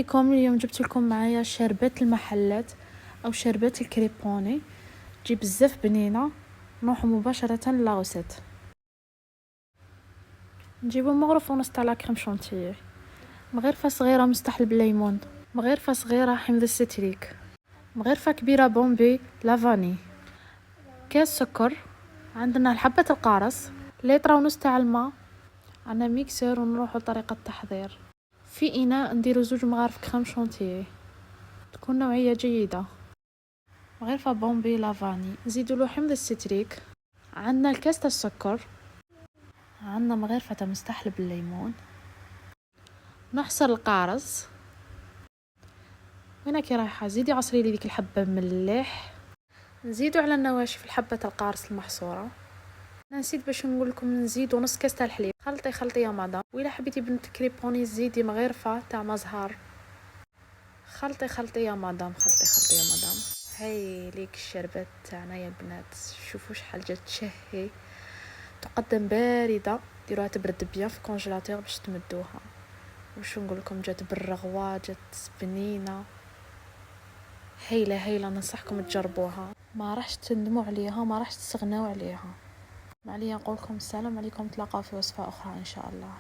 عليكم. اليوم جبت لكم معايا شربات المحلات او شربات الكريبوني، تجي بزاف بنينه. نروحوا مباشره لاغوسيت. نجيبوا مغرف ونص تاع لا كريم شونتيي، مغرفه صغيره مستحل بالليمون، مغرفه صغيره حمض الستريك، مغرفه كبيره بومبي لافاني، كاس سكر، عندنا حبه القارص، لتر ونص تاع الماء، عندنا ميكسر. ونروحوا لطريقه التحضير. في اناء نديروا 2 مغارف كريم شونتيي تكون نوعيه جيده، مغرفه بومبي لافاني، نزيدوا له حمض الستريك، عندنا الكاس تاع السكر، عندنا مغرفه مستحل بالليمون، نحصر القارص. وين كي رايحه؟ زيدي عصري لي ديك الحبه مليح، نزيدوا على النواشف الحبه تاع القارص المحصوره. انا نسيت باش نقول لكم نزيدوا نص كاس تاع الحليب. خلطي يا مدام. وإلا حبيتي بنت كريبوني زيدي مغرفه تاع مزهر. خلطي يا مدام، خلطي يا مدام. هاي ليك الشربات تاعنا يا البنات، شوفوا شحال جات تشهي. تقدم بارده، ديروها تبرد بيان في كونجيلاتور باش تمدوها. وش نقول لكم، جات بالرغوه، جات بنينه، هايله. ننصحكم تجربوها، ما راحش تندموا عليها، ما راحش تستغنوا عليها. معليا نقول لكم السلام عليكم، تلاقاو في وصفه اخرى ان شاء الله.